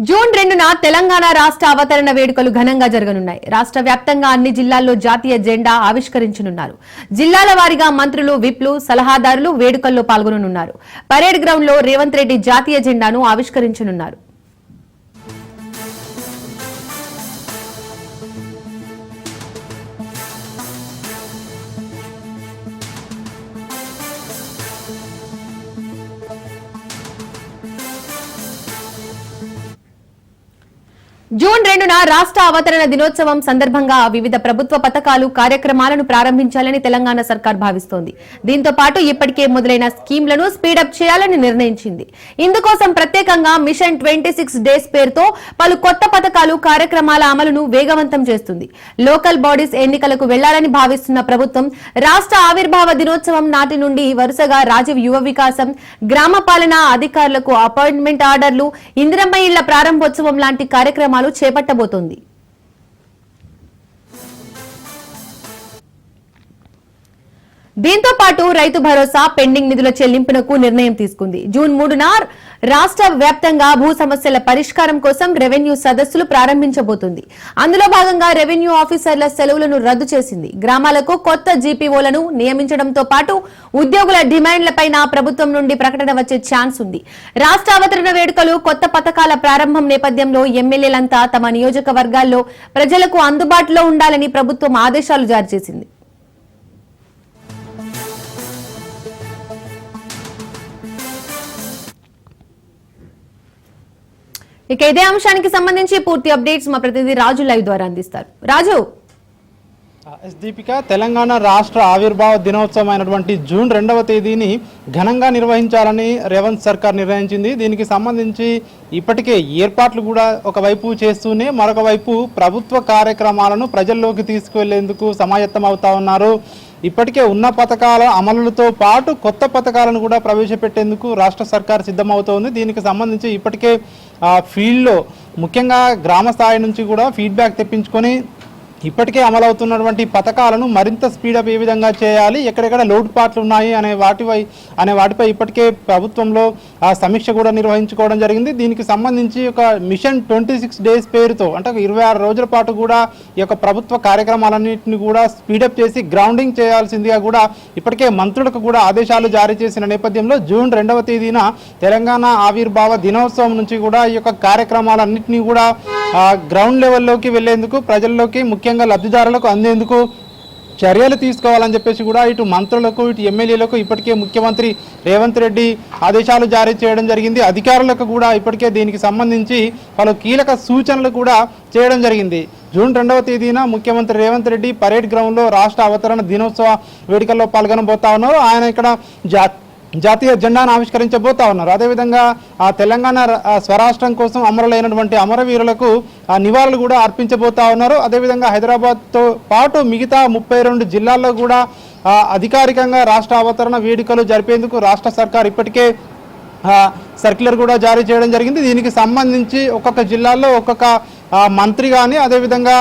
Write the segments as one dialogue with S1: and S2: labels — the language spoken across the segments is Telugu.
S1: జూన్ 2న తెలంగాణ రాష్ట్ర అవతరణ వేడుకలు ఘనంగా జరగనున్నాయి. రాష్ట్ర వ్యాప్తంగా అన్ని జిల్లాల్లో జాతీయ జెండా ఆవిష్కరించనున్నారు. జిల్లాల వారీగా మంత్రులు, విప్లు, సలహాదారులు వేడుకల్లో పాల్గొననున్నారు. పరేడ్ గ్రౌండ్ లో రేవంత్ రెడ్డి జాతీయ జెండాను ఆవిష్కరించనున్నారు. జూన్ 2న రాష్ట్ర అవతరణ దినోత్సవం సందర్భంగా వివిధ ప్రభుత్వ పథకాలు, కార్యక్రమాలను ప్రారంభించాలని తెలంగాణ సర్కార్ భావిస్తోంది. దీంతో పాటు ఇప్పటికే మొదలైన స్కీంలను స్పీడప్ చేయాలని నిర్ణయించింది. ఇందుకోసం ప్రత్యేకంగా మిషన్ 26 డేస్ పేరుతో పలు కొత్త పథకాలు, కార్యక్రమాల అమలును వేగవంతం చేస్తుంది. లోకల్ బాడీస్ ఎన్నికలకు వెళ్లాలని భావిస్తున్న ప్రభుత్వం రాష్ట్ర ఆవిర్భావ దినోత్సవం నాటి నుండి వరుసగా రాజీవ్ యువ వికాసం, గ్రామ పాలన అధికారులకు అపాయింట్మెంట్ ఆర్డర్లు, ఇందిరమ్మ ఇళ్ల ప్రారంభోత్సవం లాంటి కార్యక్రమాలు చేపట్టబోతోంది. దీంతో పాటు రైతు భరోసా, పెండింగ్ నిధుల చెల్లింపునకు నిర్ణయం తీసుకుంది. జూన్ 3న రాష్ట్ర వ్యాప్తంగా భూ సమస్యల పరిష్కారం కోసం రెవెన్యూ సదస్సులు ప్రారంభించబోతుంది. అందులో భాగంగా రెవెన్యూ ఆఫీసర్ల సెలవులను రద్దు చేసింది. గ్రామాలకు కొత్త జీపీఓలను నియమించడంతో పాటు ఉద్యోగుల డిమాండ్లపైన ప్రభుత్వం నుండి ప్రకటన వచ్చే ఛాన్స్ ఉంది. రాష్ట్ర అవతరణ వేడుకలు, కొత్త పథకాల ప్రారంభం నేపథ్యంలో ఎమ్మెల్యేలంతా తమ నియోజకవర్గాల్లో ప్రజలకు అందుబాటులో ఉండాలని ప్రభుత్వం ఆదేశాలు జారీ చేసింది. ఇక ఇదే అంశానికి సంబంధించి పూర్తి అప్డేట్స్ మా ప్రతినిధి రాజు లైవ్ ద్వారా అందిస్తారు. రాజు.
S2: దీపిక, తెలంగాణ రాష్ట్ర ఆవిర్భావ దినోత్సవం అయినటువంటి జూన్ 2వ తేదీని ఘనంగా నిర్వహించాలని రేవంత్ సర్కార్ నిర్ణయించింది. దీనికి సంబంధించి ఇప్పటికే ఏర్పాట్లు కూడా ఒకవైపు చేస్తూనే మరొక వైపు ప్రభుత్వ కార్యక్రమాలను ప్రజల్లోకి తీసుకువెళ్లేందుకు సమాయత్తం అవుతా ఉన్నారు. ఇప్పటికే ఉన్న పథకాల అమలుతో పాటు కొత్త పథకాలను కూడా ప్రవేశపెట్టేందుకు రాష్ట్ర సర్కార్ సిద్ధమవుతోంది. దీనికి సంబంధించి ఇప్పటికే ఫీల్డ్లో ముఖ్యంగా గ్రామ స్థాయి నుంచి కూడా ఫీడ్బ్యాక్ తెప్పించుకొని ఇప్పటికే అమలవుతున్నటువంటి పథకాలను మరింత స్పీడప్ ఏ విధంగా చేయాలి, ఎక్కడెక్కడ లోటుపాట్లు ఉన్నాయి అనే వాటిపై ఇప్పటికే ప్రభుత్వంలో సమీక్ష కూడా నిర్వహించుకోవడం జరిగింది. దీనికి సంబంధించి ఒక మిషన్ 26 డేస్ పేరుతో అంటే 26 రోజుల పాటు కూడా ఈ యొక్క ప్రభుత్వ కార్యక్రమాలన్నింటినీ కూడా స్పీడప్ చేసి గ్రౌండింగ్ చేయాల్సిందిగా కూడా ఇప్పటికే మంత్రులకు కూడా ఆదేశాలు జారీ చేసిన నేపథ్యంలో జూన్ 2వ తేదీన తెలంగాణ ఆవిర్భావ దినోత్సవం నుంచి కూడా ఈ యొక్క కార్యక్రమాలన్నింటినీ కూడా గ్రౌండ్ లెవెల్లోకి వెళ్లేందుకు, ప్రజల్లోకి ముఖ్యంగా లబ్ధిదారులకు అందేందుకు చర్యలు తీసుకోవాలని చెప్పేసి కూడా ఇటు మంత్రులకు, ఇటు ఎమ్మెల్యేలకు ఇప్పటికే ముఖ్యమంత్రి రేవంత్ రెడ్డి ఆదేశాలు జారీ చేయడం జరిగింది. అధికారులకు కూడా ఇప్పటికే దీనికి సంబంధించి పలు కీలక సూచనలు కూడా చేయడం జరిగింది. జూన్ 2వ తేదీన ముఖ్యమంత్రి రేవంత్ రెడ్డి పరేడ్ గ్రౌండ్లో రాష్ట్ర అవతరణ దినోత్సవ వేడుకల్లో పాల్గొనబోతా ఉన్నారు. ఆయన ఇక్కడ జాతీయ జెండాను ఆవిష్కరించబోతా ఉన్నారు. అదేవిధంగా తెలంగాణ స్వరాష్ట్రం కోసం అమరులైనటువంటి అమరవీరులకు నివాళులు కూడా అర్పించబోతా ఉన్నారు. అదేవిధంగా హైదరాబాద్తో పాటు మిగతా 32 జిల్లాల్లో కూడా అధికారికంగా రాష్ట్ర అవతరణ వేడుకలు జరిపేందుకు రాష్ట్ర సర్కార్ ఇప్పటికే సర్క్యులర్ కూడా జారీ చేయడం జరిగింది. దీనికి సంబంధించి ఒక్కొక్క జిల్లాల్లో ఒక్కొక్క మంత్రి కానీ, అదేవిధంగా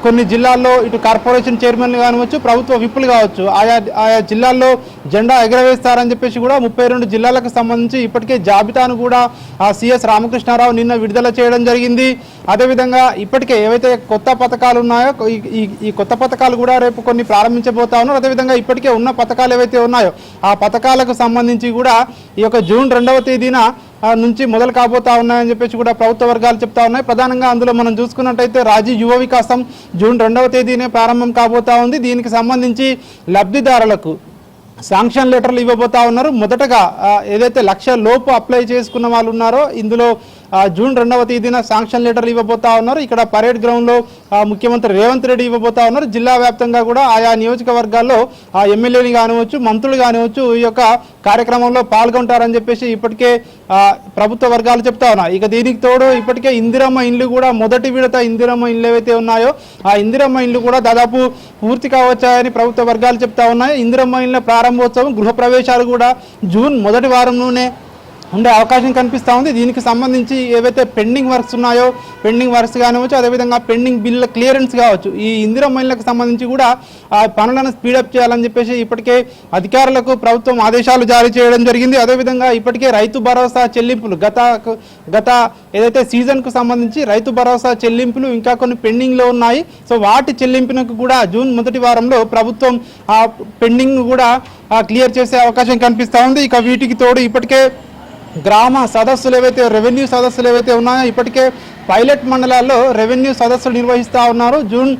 S2: కొన్ని జిల్లాల్లో ఇటు కార్పొరేషన్ చైర్మన్లు కావచ్చు, ప్రభుత్వ విప్పులు కావచ్చు, ఆయా జిల్లాల్లో జెండా ఎగరవేస్తారని చెప్పేసి కూడా 32 జిల్లాలకు సంబంధించి ఇప్పటికే జాబితాను కూడా సిఎస్ రామకృష్ణారావు నిన్న విడుదల చేయడం జరిగింది. అదేవిధంగా ఇప్పటికే ఏవైతే కొత్త పథకాలు ఉన్నాయో ఈ కొత్త పథకాలు కూడా రేపు కొన్ని ప్రారంభించబోతా ఉన్నారు. అదేవిధంగా ఇప్పటికే ఉన్న పథకాలు ఏవైతే ఉన్నాయో ఆ పథకాలకు సంబంధించి కూడా ఈ యొక్క జూన్ 2వ తేదీన నుంచి మొదలు కాబోతా ఉన్నాయని చెప్పేసి కూడా ప్రభుత్వ వర్గాలు చెప్తా ఉన్నాయి. ప్రధానంగా అందులో మనం చూసుకున్నట్టయితే రాజీవ్ యువ వికాసం జూన్ 2వ తేదీనే ప్రారంభం కాబోతా ఉంది. దీనికి సంబంధించి లబ్ధిదారులకు శాంక్షన్ లెటర్లు ఇవ్వబోతా ఉన్నారు. మొదటగా ఏదైతే 1 లక్ష లోపు అప్లై చేసుకున్న వాళ్ళు ఉన్నారో ఇందులో జూన్ 2వ తేదీన శాంక్షన్ లెటర్లు ఇవ్వబోతా ఉన్నారు. ఇక్కడ పరేడ్ గ్రౌండ్లో ముఖ్యమంత్రి రేవంత్ రెడ్డి ఇవ్వబోతా ఉన్నారు. జిల్లా వ్యాప్తంగా కూడా ఆయా నియోజకవర్గాల్లో ఎమ్మెల్యేలు కానివచ్చు, మంత్రులు కానివచ్చు ఈ యొక్క కార్యక్రమంలో పాల్గొంటారని చెప్పేసి ఇప్పటికే ప్రభుత్వ వర్గాలు చెప్తా ఉన్నాయి. ఇక దీనికి తోడు ఇప్పటికే ఇందిరమ్మ ఇండ్లు కూడా మొదటి విడత ఇందిరమ్మ ఇండ్లు ఏవైతే ఉన్నాయో ఆ ఇందిరమ్మ ఇండ్లు కూడా దాదాపు పూర్తి కావచ్చాయని ప్రభుత్వ వర్గాలు చెప్తా ఉన్నాయి. ఇందిరమ్మ ఇండ్ల ప్రారంభోత్సవం, గృహప్రవేశాలు కూడా జూన్ మొదటి వారంలోనే ఉండే అవకాశం కనిపిస్తూ ఉంది. దీనికి సంబంధించి ఏవైతే పెండింగ్ వర్క్స్ ఉన్నాయో పెండింగ్ వర్క్స్ కానివచ్చు, అదేవిధంగా పెండింగ్ బిల్ల క్లియరెన్స్ కావచ్చు, ఈ ఇందిరా మహిళలకు సంబంధించి కూడా ఆ పనులను స్పీడప్ చేయాలని చెప్పేసి ఇప్పటికే అధికారులకు ప్రభుత్వం ఆదేశాలు జారీ చేయడం జరిగింది. అదేవిధంగా ఇప్పటికే రైతు భరోసా చెల్లింపులు గత ఏదైతే సీజన్కు సంబంధించి రైతు భరోసా చెల్లింపులు ఇంకా కొన్ని పెండింగ్లో ఉన్నాయి. సో వాటి చెల్లింపునకు కూడా జూన్ మొదటి వారంలో ప్రభుత్వం ఆ పెండింగ్ కూడా క్లియర్ చేసే అవకాశం కనిపిస్తూ ఉంది. ఇక వీటికి తోడు ఇప్పటికే గ్రామ సదస్సులు ఏవైతే రెవెన్యూ సదస్సులు ఏవైతే ఉన్నాయో ఇప్పటికే పైలట్ మండలాల్లో రెవెన్యూ సదస్సులు నిర్వహిస్తూ ఉన్నారు. జూన్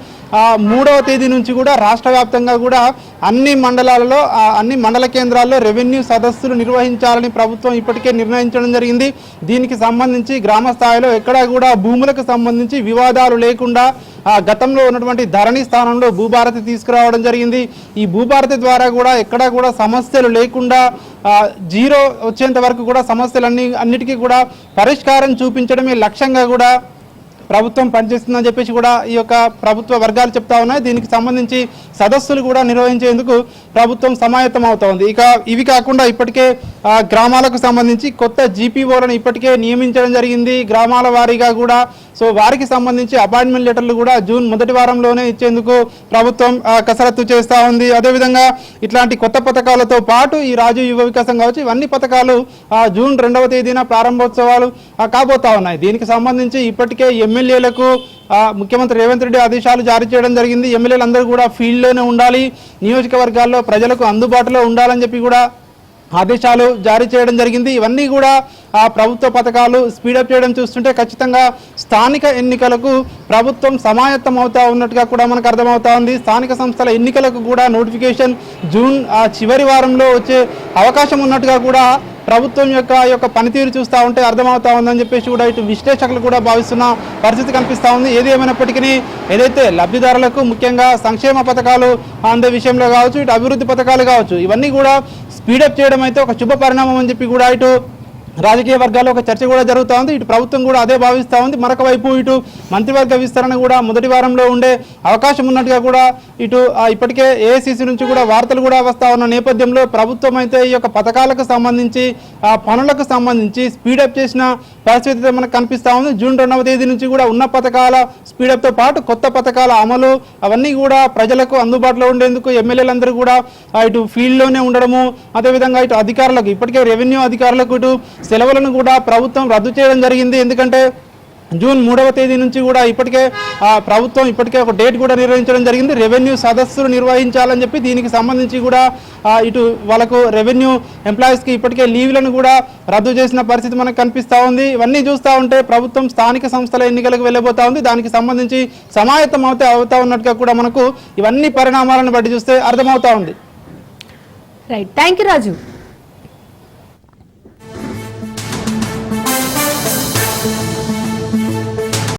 S2: 3వ తేదీ నుంచి కూడా రాష్ట్ర వ్యాప్తంగా కూడా అన్ని మండలాలలో అన్ని మండల కేంద్రాల్లో రెవెన్యూ సదస్సులు నిర్వహించాలని ప్రభుత్వం ఇప్పటికే నిర్ణయించడం జరిగింది. దీనికి సంబంధించి గ్రామ స్థాయిలో ఎక్కడా కూడా భూములకు సంబంధించి వివాదాలు లేకుండా గతంలో ఉన్నటువంటి ధరణి స్థానంలో భూభారతి తీసుకురావడం జరిగింది. ఈ భూభారతి ద్వారా కూడా ఎక్కడా కూడా సమస్యలు లేకుండా జీరో వచ్చేంత వరకు కూడా అన్నిటికీ కూడా పరిష్కారం చూపించడమే లక్ష్యంగా కూడా ప్రభుత్వం పనిచేస్తుందని చెప్పేసి కూడా ఈ యొక్క ప్రభుత్వ వర్గాలు చెప్తా ఉన్నాయి. దీనికి సంబంధించి సదస్సులు కూడా నిర్వహించేందుకు ప్రభుత్వం సమాయత్తం అవుతా ఉంది. ఇక ఇవి కాకుండా ఇప్పటికే గ్రామాలకు సంబంధించి కొత్త జీపీఓలను ఇప్పటికే నియమించడం జరిగింది గ్రామాల వారీగా కూడా. సో వారికి సంబంధించి అపాయింట్మెంట్ లెటర్లు కూడా జూన్ మొదటి వారంలోనే ఇచ్చేందుకు ప్రభుత్వం కసరత్తు చేస్తూ ఉంది. అదేవిధంగా ఇట్లాంటి కొత్త పథకాలతో పాటు ఈ రాజీవ్ యువ వికాసం కావచ్చు, ఇవన్నీ పథకాలు జూన్ 2వ తేదీన ప్రారంభోత్సవాలు కాబోతా ఉన్నాయి. దీనికి సంబంధించి ఇప్పటికే ఎమ్మెల్యేలకు ముఖ్యమంత్రి రేవంత్ రెడ్డి ఆదేశాలు జారీ చేయడం జరిగింది. ఎమ్మెల్యేలు అందరూ కూడా ఫీల్డ్లోనే ఉండాలి, నియోజకవర్గాల్లో ప్రజలకు అందుబాటులో ఉండాలని చెప్పి కూడా ఆదేశాలు జారీ చేయడం జరిగింది. ఇవన్నీ కూడా ప్రభుత్వ పథకాలు స్పీడప్ చేయడం చూస్తుంటే ఖచ్చితంగా స్థానిక ఎన్నికలకు ప్రభుత్వం సమాయత్తం అవుతా ఉన్నట్టుగా కూడా మనకు అర్థమవుతా ఉంది. స్థానిక సంస్థల ఎన్నికలకు కూడా నోటిఫికేషన్ జూన్ చివరి వారంలో వచ్చే అవకాశం ఉన్నట్టుగా కూడా ప్రభుత్వం యొక్క పనితీరు చూస్తూ ఉంటే అర్థమవుతా ఉందని చెప్పేసి కూడా ఇటు విశ్లేషకులు కూడా భావిస్తున్న పరిస్థితి కనిపిస్తూ ఉంది. ఏది ఏమైనప్పటికీ ఏదైతే లబ్ధిదారులకు ముఖ్యంగా సంక్షేమ పథకాలు అందే విషయంలో కావచ్చు, ఇటు అభివృద్ధి పథకాలు కావచ్చు, ఇవన్నీ కూడా స్పీడప్ చేయడం అయితే ఒక శుభ పరిణామం అని చెప్పి కూడా ఇటు రాజకీయ వర్గాల్లో ఒక చర్చ కూడా జరుగుతూ ఉంది. ఇటు ప్రభుత్వం కూడా అదే భావిస్తూ ఉంది. మరొక వైపు ఇటు మంత్రివర్గ విస్తరణ కూడా మొదటి వారంలో ఉండే అవకాశం ఉన్నట్టుగా కూడా ఇటు ఇప్పటికే ఏఐసిసి నుంచి కూడా వార్తలు కూడా వస్తూ ఉన్న నేపథ్యంలో ప్రభుత్వం అయితే ఈ యొక్క పథకాలకు సంబంధించి పనులకు సంబంధించి స్పీడప్ చేసిన పరిస్థితి మనకు కనిపిస్తూ ఉంది. జూన్ 2వ తేదీ నుంచి కూడా ఉన్న పథకాల స్పీడప్తో పాటు కొత్త పథకాల అమలు అవన్నీ కూడా ప్రజలకు అందుబాటులో ఉండేందుకు ఎమ్మెల్యేలందరూ కూడా ఇటు ఫీల్డ్లోనే ఉండడము, అదేవిధంగా ఇటు అధికారులకు ఇప్పటికే రెవెన్యూ అధికారులకు ఇటు సెలవులను కూడా ప్రభుత్వం రద్దు చేయడం జరిగింది. ఎందుకంటే జూన్ 3వ తేదీ నుంచి కూడా ఇప్పటికే ప్రభుత్వం ఒక డేట్ కూడా నిర్వహించడం జరిగింది. రెవెన్యూ సదస్సులు నిర్వహించాలని చెప్పి దీనికి సంబంధించి కూడా ఇటు వాళ్ళకు రెవెన్యూ ఎంప్లాయీస్కి ఇప్పటికే లీవ్లను కూడా రద్దు చేసిన పరిస్థితి మనకు కనిపిస్తూ ఉంది. ఇవన్నీ చూస్తూ ఉంటే ప్రభుత్వం స్థానిక సంస్థల ఎన్నికలకు వెళ్ళబోతా ఉంది. దానికి సంబంధించి సమాయత్తం అవుతా ఉన్నట్టుగా కూడా మనకు ఇవన్నీ పరిణామాలను బట్టి చూస్తే అర్థమవుతా ఉంది.
S1: Right, thank you Raju.